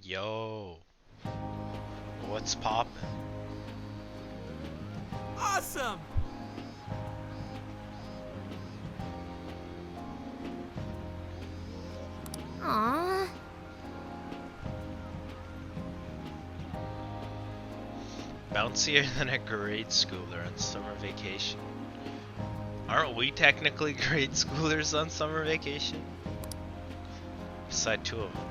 Yo, what's poppin'? Awesome! Aww. Bouncier than a grade schooler on summer vacation. Aren't we technically grade schoolers on summer vacation? Beside two of them.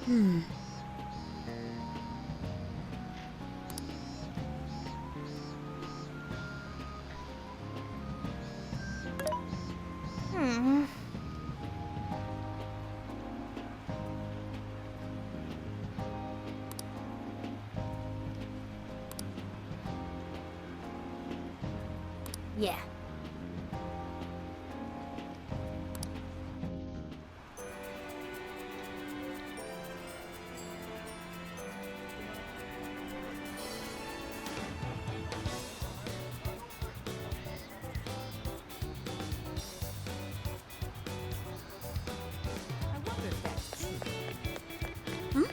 Hmm. Hmm. Yeah. I wonder if that's true.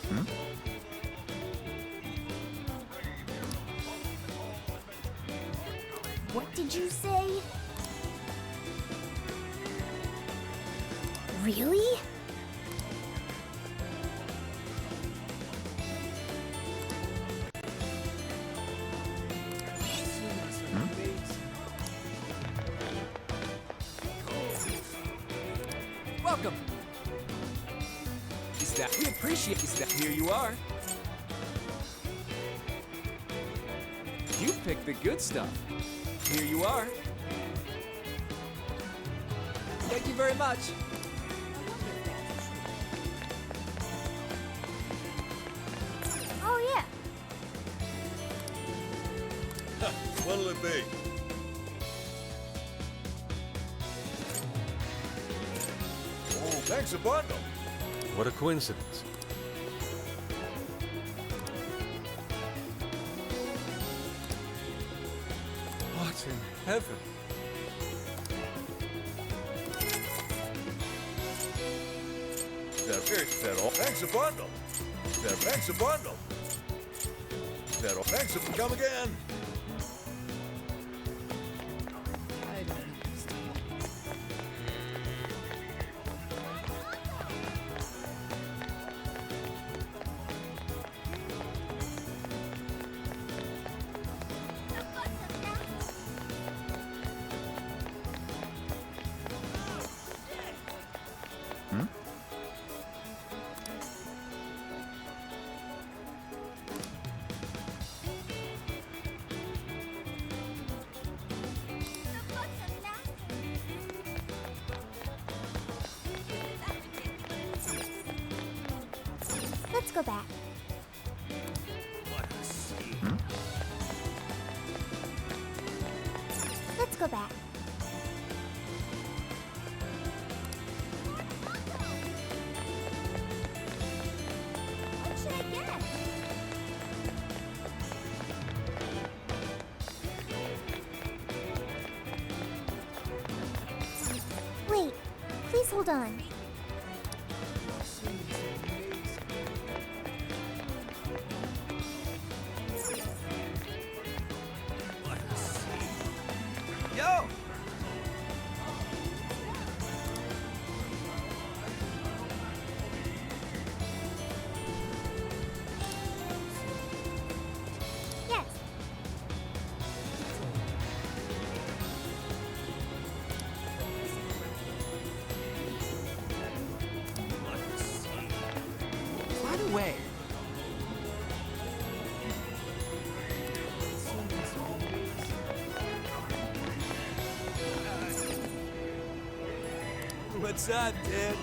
Hmm? What did you say? Really? Welcome! Is that we appreciate that here you are. You picked the good stuff. Here you are. Thank you very much. Oh, yeah. What'll it be? Oh, thanks a bundle. What a coincidence. What in heaven? That all. Thanks a bundle. Thanks a bundle. Thanks a come again. I don't understand. Let's go back. Let's go back. What should I get? Wait, please hold on. Yo! Yes. By the way. What's up, dude?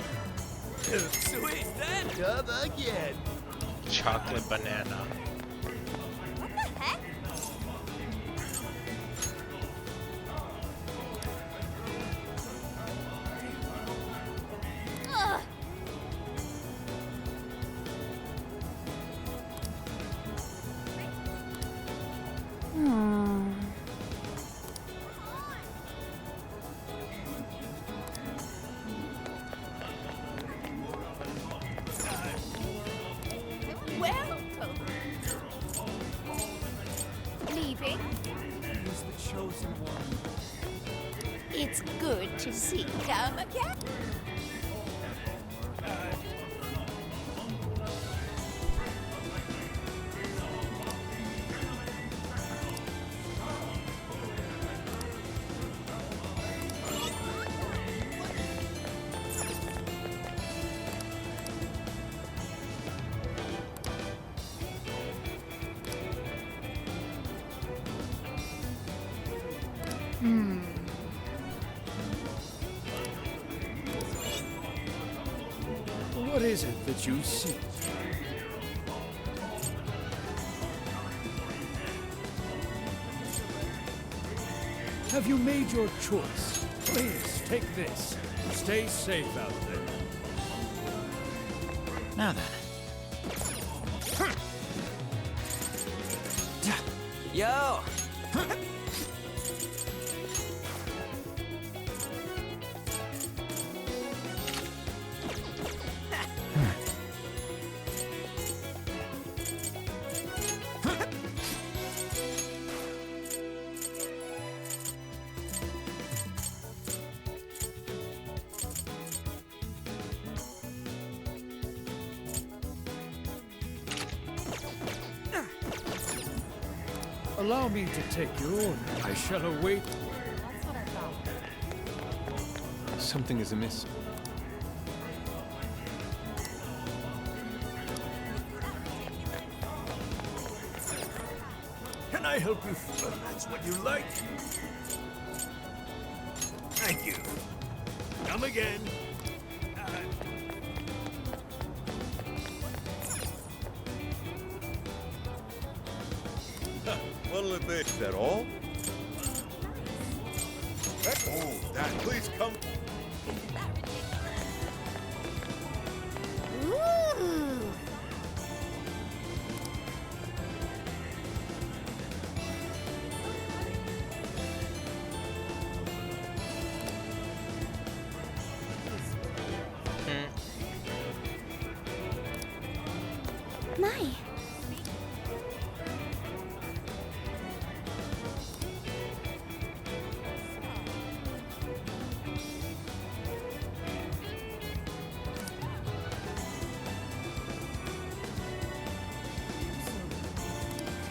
Sweet, then come again. Chocolate banana. What the heck? Ugh. Welcome. Leaving? He's the chosen one. It's good to see. Come again. What is it that you seek? Have you made your choice? Please, take this. Stay safe out there. Now then. Yo! Allow me to take your order. I shall await. Something is amiss. Can I help you? Well, that's what you like. Thank you. Come again. What'll it be? Is that all? That, please come. Ooh. My.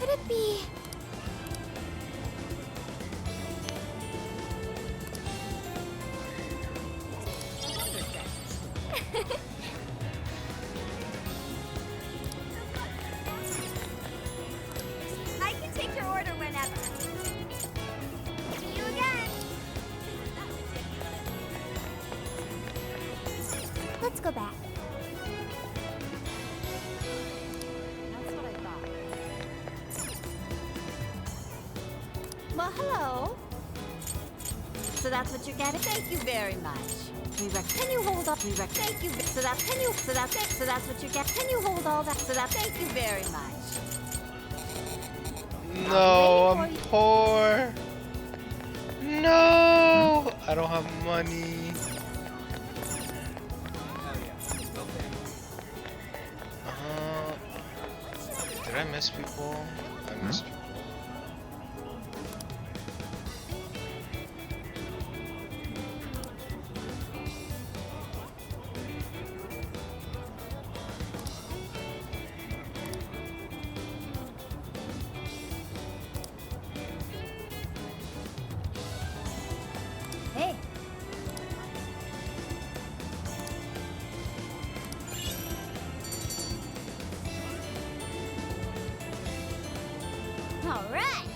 Could it be? I can take your order whenever. See you again. Let's go back. That's what I thought. Well, hello. So that's what you're getting? Thank you very much. Can you hold up? Thank you. So that's what you get. Can you hold all that? So that's thank you very much. No, I'm poor. No, I don't have money. Did I miss people? I missed people. Hey. All right.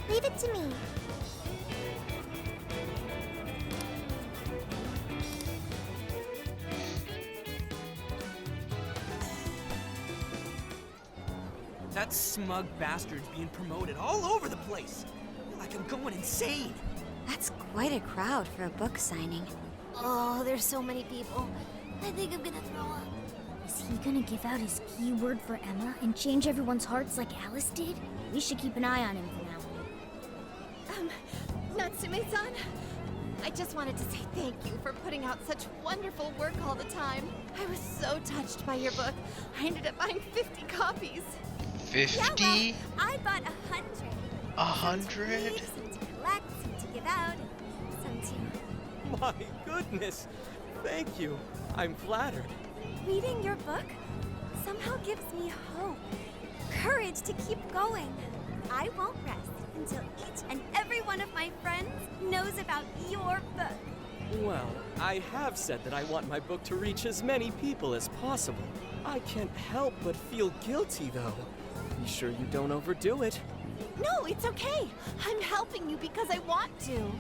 Leave it to me. That smug bastard's being promoted all over the place. Like I'm going insane. That's quite a crowd for a book signing. Oh, there's so many people. I think I'm gonna throw up. Is he gonna give out his keyword for Emma and change everyone's hearts like Alice did? We should keep an eye on him for now. Natsume-san, I just wanted to say thank you for putting out such wonderful work all the time. I was so touched by your book. I ended up buying 50 copies. 50? Yeah, well, I bought 100. 100? Some to collect, some to give out, and some to... My goodness! Thank you. I'm flattered. Reading your book somehow gives me hope. Courage to keep going. I won't rest until each and every one of my friends knows about your book. Well, I have said that I want my book to reach as many people as possible. I can't help but feel guilty, though. Be sure you don't overdo it. No, it's okay. I'm helping you because I want to.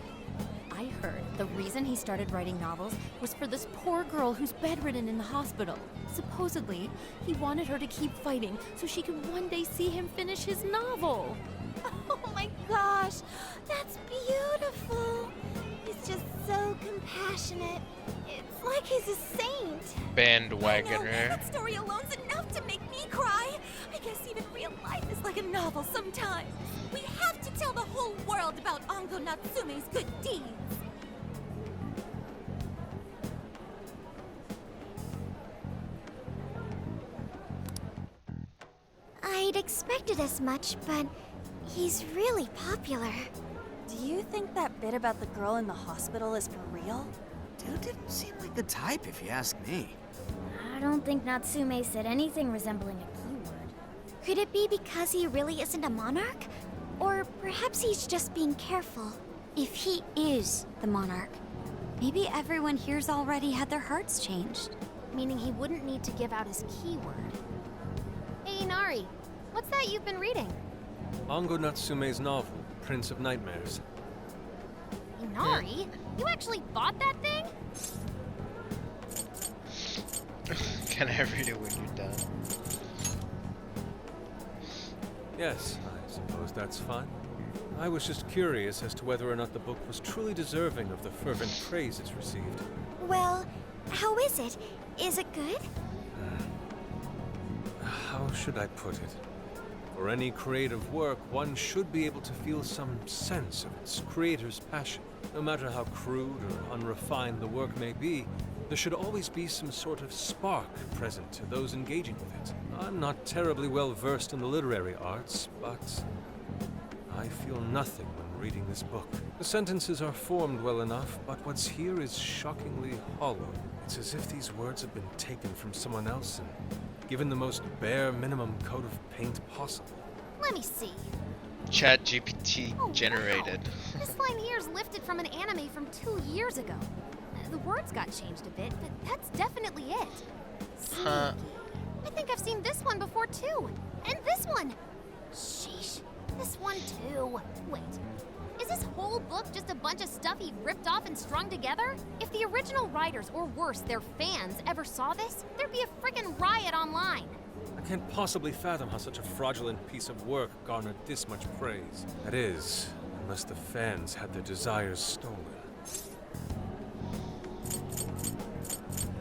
I heard the reason he started writing novels was for this poor girl who's bedridden in the hospital. Supposedly, he wanted her to keep fighting so she could one day see him finish his novel. Oh my gosh, that's beautiful. He's just so compassionate. It's like he's a saint. Bandwagoner. That story alone's enough to make me cry. I guess even real life is like a novel sometimes. We have to tell the whole world about Ango Natsume's good deeds. I'd expected as much, but he's really popular. Do you think that bit about the girl in the hospital is for real? Dude didn't seem like the type, if you ask me. I don't think Natsume said anything resembling a keyword. Could it be because he really isn't a monarch? Or perhaps he's just being careful. If he is the monarch, maybe everyone here's already had their hearts changed. Meaning he wouldn't need to give out his keyword. Hey, Inari, what's that you've been reading? Ango Natsume's novel, Prince of Nightmares. Inari? You actually bought that thing? Can I read it when you're done? Yes, I suppose that's fine. I was just curious as to whether or not the book was truly deserving of the fervent praise it's received. Well, how is it? Is it good? How should I put it? For any creative work, one should be able to feel some sense of its creator's passion. No matter how crude or unrefined the work may be, there should always be some sort of spark present to those engaging with it. I'm not terribly well versed in the literary arts, but I feel nothing when reading this book. The sentences are formed well enough, but what's here is shockingly hollow. It's as if these words have been taken from someone else and given the most bare minimum coat of paint possible. Let me see. Chat GPT Oh, generated. Wow. This line here is lifted from an anime from 2 years ago. The words got changed a bit, but that's definitely it. Huh. Sneaky. I think I've seen this one before too. And this one. Sheesh. This one too. Wait. Is this whole book just a bunch of stuff he ripped off and strung together? If the original writers, or worse, their fans, ever saw this, there'd be a frickin' riot online. I can't possibly fathom how such a fraudulent piece of work garnered this much praise. That is, unless the fans had their desires stolen.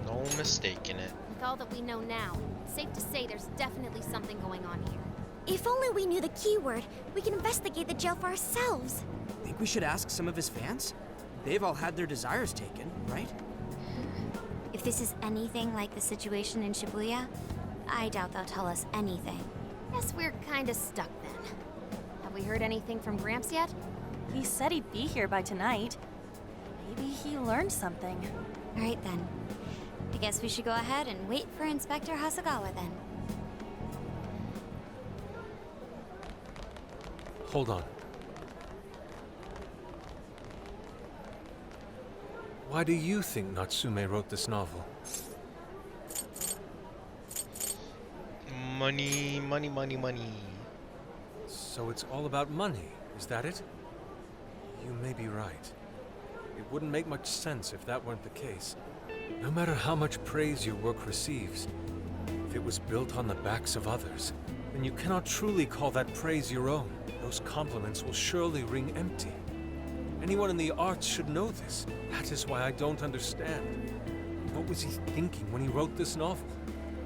No mistake in it. With all that we know now, it's safe to say there's definitely something going on here. If only we knew the keyword, we can investigate the jail for ourselves. Think we should ask some of his fans? They've all had their desires taken, right? If this is anything like the situation in Shibuya, I doubt they'll tell us anything. Guess we're kinda stuck then. Have we heard anything from Gramps yet? He said he'd be here by tonight. Maybe he learned something. All right then. I guess we should go ahead and wait for Inspector Hasagawa then. Hold on. Why do you think Natsume wrote this novel? Money, money, money, money. So it's all about money, is that it? You may be right. It wouldn't make much sense if that weren't the case. No matter how much praise your work receives, if it was built on the backs of others, then you cannot truly call that praise your own. Those compliments will surely ring empty. Anyone in the arts should know this. That is why I don't understand. What was he thinking when he wrote this novel?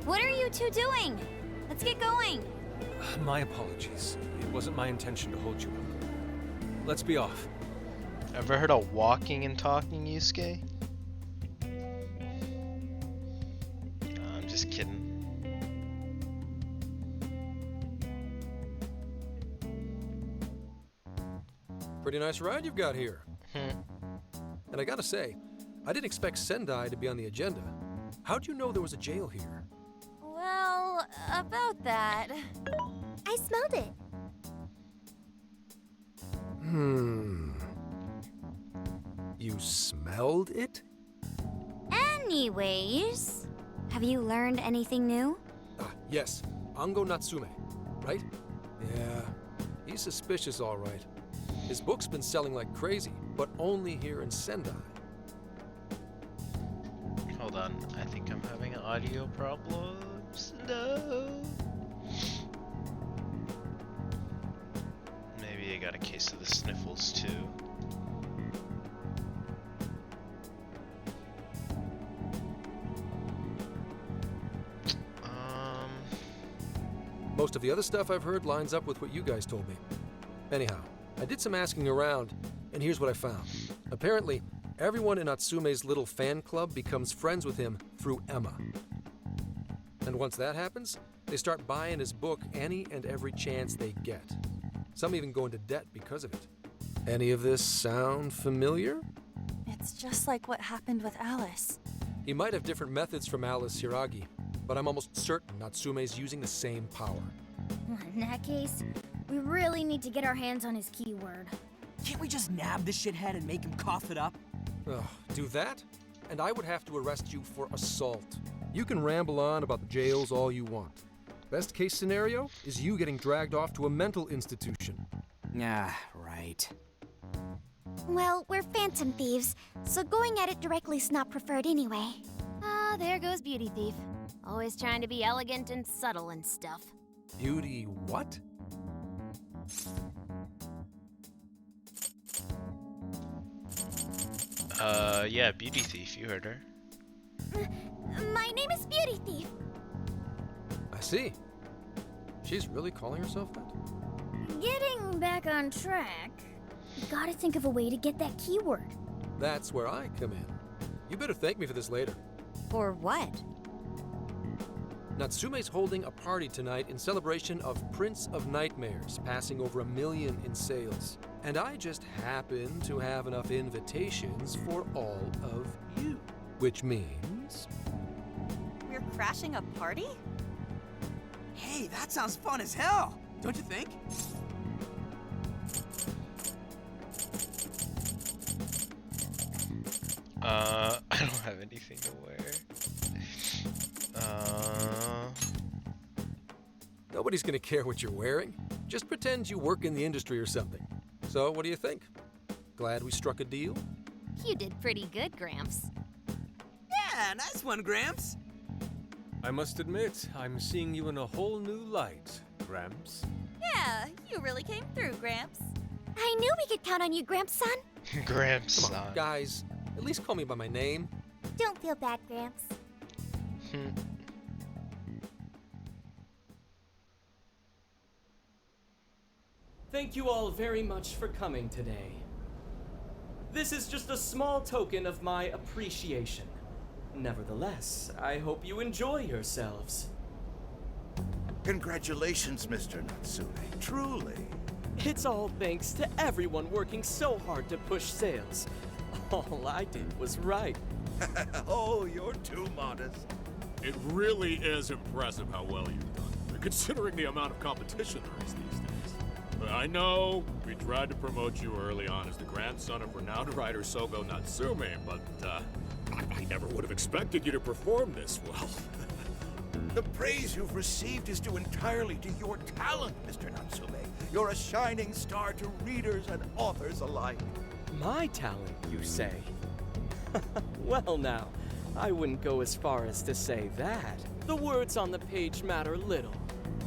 What are you two doing? Let's get going. My apologies. It wasn't my intention to hold you up. Let's be off. Ever heard of walking and talking, Yusuke? I'm just kidding. Pretty nice ride you've got here. And I gotta say, I didn't expect Sendai to be on the agenda. How'd you know there was a jail here? Well, about that. I smelled it. You smelled it? Anyways, have you learned anything new? Yes. Ango Natsume, right? Yeah, he's suspicious all right. His book's been selling like crazy, but only here in Sendai. Hold on, I think I'm having audio problems. No. Maybe I got a case of the sniffles too. Most of the other stuff I've heard lines up with what you guys told me. Anyhow, I did some asking around, and here's what I found. Apparently, everyone in Natsume's little fan club becomes friends with him through Emma. And once that happens, they start buying his book any and every chance they get. Some even go into debt because of it. Any of this sound familiar? It's just like what happened with Alice. He might have different methods from Alice Hiragi, but I'm almost certain Natsume's using the same power. In that case, we really need to get our hands on his keyword. Can't we just nab this shithead and make him cough it up? Ugh, do that? And I would have to arrest you for assault. You can ramble on about the jails all you want. Best case scenario is you getting dragged off to a mental institution. Ah, right. Well, we're phantom thieves, so going at it directly's not preferred anyway. Ah, there goes Beauty Thief. Always trying to be elegant and subtle and stuff. Beauty what? Yeah, Beauty Thief, you heard her. My name is Beauty Thief. I see. She's really calling herself that? Getting back on track, we gotta think of a way to get that keyword. That's where I come in. You better thank me for this later. For what? Natsume's holding a party tonight in celebration of Prince of Nightmares, passing over 1 million in sales. And I just happen to have enough invitations for all of you. Which means... We're crashing a party? Hey, that sounds fun as hell, don't you think? I don't have anything to wear. Nobody's gonna care what you're wearing. Just pretend you work in the industry or something. So, what do you think? Glad we struck a deal? You did pretty good, Gramps. Yeah, nice one, Gramps. I must admit, I'm seeing you in a whole new light, Gramps. Yeah, you really came through, Gramps. I knew we could count on you, Gramps son. Gramps. Come on, guys. At least call me by my name. Don't feel bad, Gramps. Thank you all very much for coming today. This is just a small token of my appreciation. Nevertheless, I hope you enjoy yourselves. Congratulations, Mr. Natsume. Truly. It's all thanks to everyone working so hard to push sales. All I did was write. Oh, you're too modest. It really is impressive how well you've done, considering the amount of competition there is these days. I know we tried to promote you early on as the grandson of renowned writer Sogo Natsume, but I never would have expected you to perform this well. The praise you've received is due entirely to your talent, Mr. Natsume. You're a shining star to readers and authors alike. My talent, you say? Well now, I wouldn't go as far as to say that. The words on the page matter little.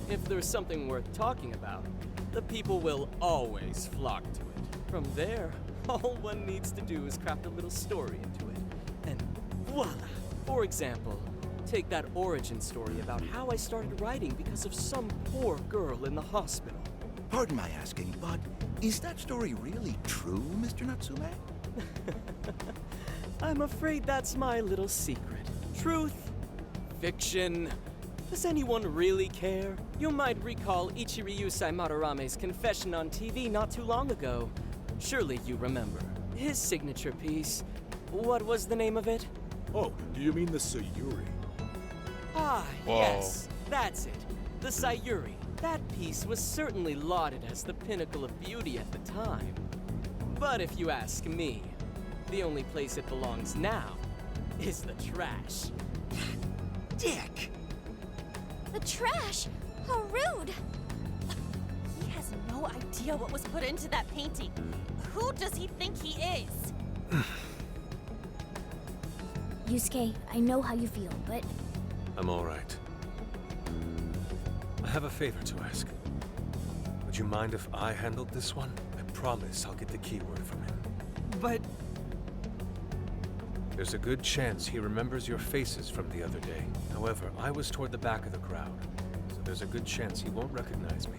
If there's something worth talking about, the people will always flock to it. From there, All one needs to do is craft a little story into it, and voila! For example, take that origin story about how I started writing because of some poor girl in the hospital. Pardon my asking, but is that story really true, Mr. Natsume? I'm afraid that's my little secret. Truth, fiction. Does anyone really care? You might recall Ichiryu Madarame's confession on TV not too long ago. Surely you remember. His signature piece. What was the name of it? Oh, do you mean the Sayuri? Ah, Whoa. yes, that's it. The Sayuri. That piece was certainly lauded as the pinnacle of beauty at the time. But if you ask me, the only place it belongs now is the trash. Dick! The trash? How rude! He has no idea what was put into that painting. Who does he think he is? Yusuke, I know how you feel, but I'm all right. I have a favor to ask. Would you mind if I handled this one? I promise I'll get the keyword from him. But There's a good chance he remembers your faces from the other day. However, I was toward the back of the crowd, so there's a good chance he won't recognize me.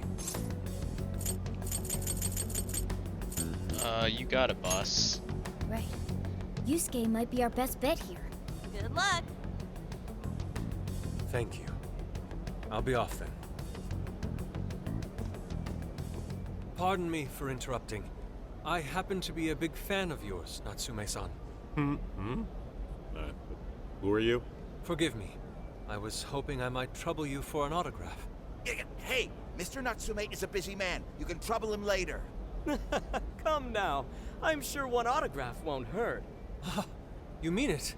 You got it, boss. right. Yusuke might be our best bet here. Good luck. Thank you. I'll be off then. Pardon me for interrupting. I happen to be a big fan of yours, Natsume-san. Who are you? Forgive me. I was hoping I might trouble you for an autograph. Hey, Mr. Natsume is a busy man. You can trouble him later. Come now. I'm sure one autograph won't hurt. You mean it?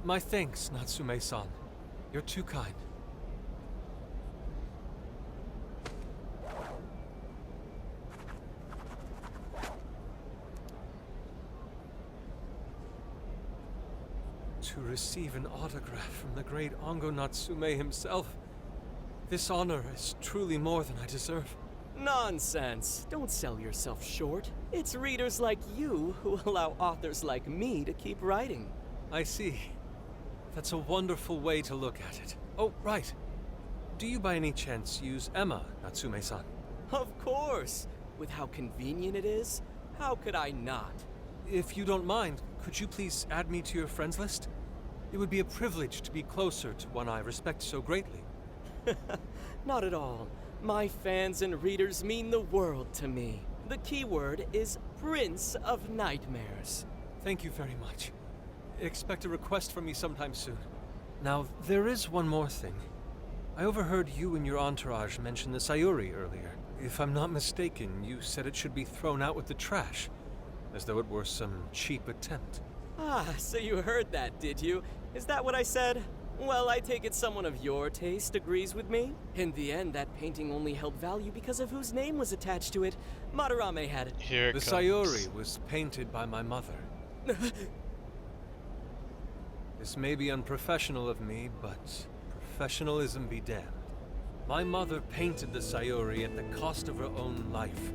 My thanks, Natsume-san. You're too kind. To receive an autograph from the great Ango Natsume himself, this honor is truly more than I deserve. Nonsense. Don't sell yourself short. It's readers like you who allow authors like me to keep writing. I see. That's a wonderful way to look at it. Oh, right. Do you by any chance use Emma, Natsume-san? Of course. With how convenient it is, how could I not? If you don't mind, could you please add me to your friends list? It would be a privilege to be closer to one I respect so greatly. Not at all. My fans and readers mean the world to me. The keyword is Prince of Nightmares. Thank you very much. Expect a request from me sometime soon. Now, there is one more thing. I overheard you and your entourage mention the Sayuri earlier. If I'm not mistaken, you said it should be thrown out with the trash, as though it were some cheap attempt. Ah, so you heard that, did you? Is that what I said? Well, I take it someone of your taste agrees with me. In the end, that painting only held value because of whose name was attached to it. Madarame had it. Here it The comes. Sayuri was painted by my mother. This may be unprofessional of me, but professionalism be damned. My mother painted the Sayuri at the cost of her own life.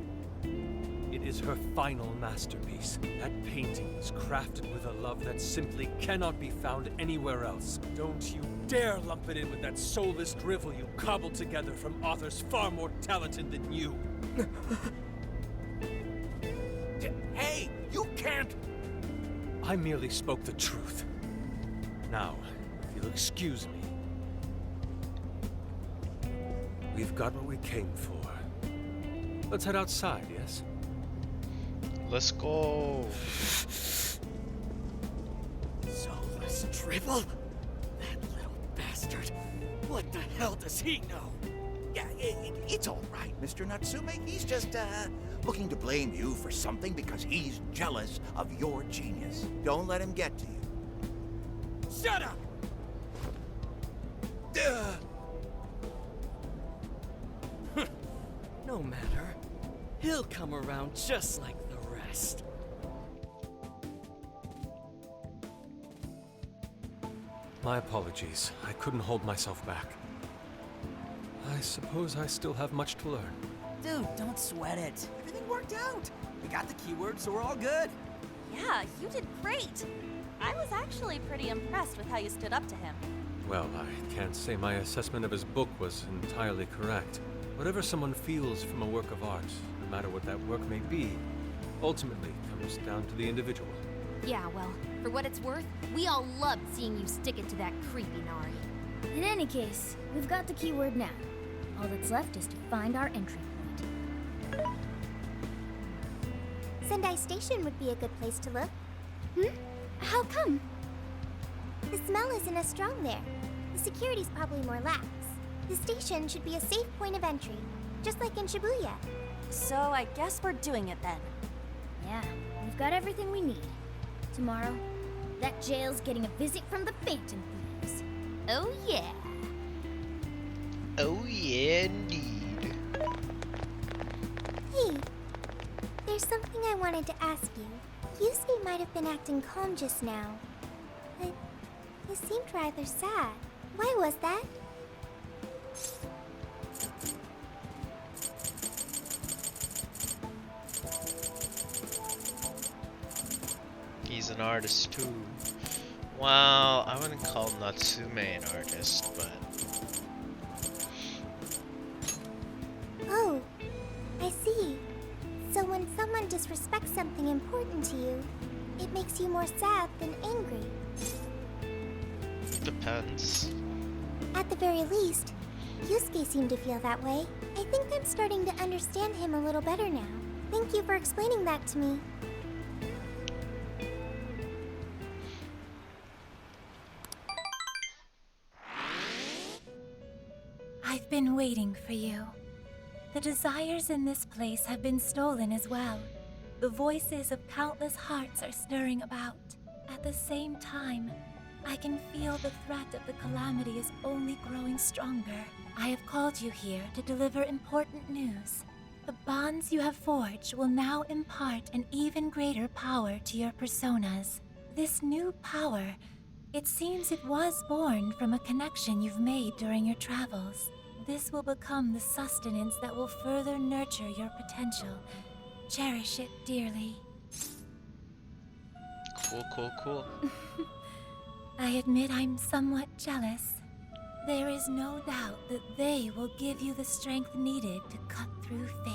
It is her final masterpiece. That painting was crafted with a love that simply cannot be found anywhere else. Don't you dare lump it in with that soulless drivel you cobbled together from authors far more talented than you. Hey, you can't! I merely spoke the truth. Now, if you'll excuse me. We've got what we came for. Let's head outside, yes? Let's go. Soulless drivel? That little bastard. What the hell does he know? Yeah, it's all right, Mr. Natsume. He's just, looking to blame you for something because he's jealous of your genius. Don't let him get to you. Shut up! No matter. He'll come around just like the rest. My apologies. I couldn't hold myself back. I suppose I still have much to learn. dude, don't sweat it. Everything worked out. We got the keyword, so we're all good. Yeah, you did great. I was actually pretty impressed with how you stood up to him. Well, I can't say my assessment of his book was entirely correct. Whatever someone feels from a work of art, no matter what that work may be, ultimately comes down to the individual. Yeah, well, for what it's worth, we all loved seeing you stick it to that creepy Nari. In any case, we've got the keyword now. All that's left is to find our entry point. Sendai Station would be a good place to look. How come? The smell isn't as strong there. The security's probably more lax. The station should be a safe point of entry, just like in Shibuya. So I guess we're doing it then. Yeah, we've got everything we need. Tomorrow, that jail's getting a visit from the Phantom Thieves. Oh yeah. Oh yeah, indeed. Hey, there's something I wanted to ask you. Yusuke might have been acting calm just now, but he seemed rather sad. Why was that? He's an artist too. Well, I wouldn't call Natsume an artist, but... Oh, I see. So when someone disrespects something important to you, it makes you more sad than angry. Depends. At the very least, Yusuke seemed to feel that way. I think I'm starting to understand him a little better now. Thank you for explaining that to me. I've been waiting for you. The desires in this place have been stolen as well. The voices of countless hearts are stirring about. At the same time, I can feel the threat of the calamity is only growing stronger. I have called you here to deliver important news. The bonds you have forged will now impart an even greater power to your personas. This new power, it seems it was born from a connection you've made during your travels. This will become the sustenance that will further nurture your potential. Cherish it dearly. Cool. I admit I'm somewhat jealous. There is no doubt that they will give you the strength needed to cut through fate.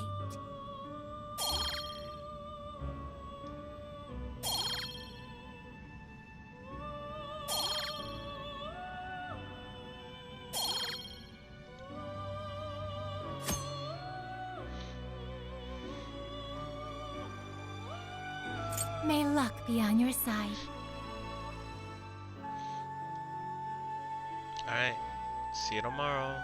May luck be on your side. Alright, see you tomorrow.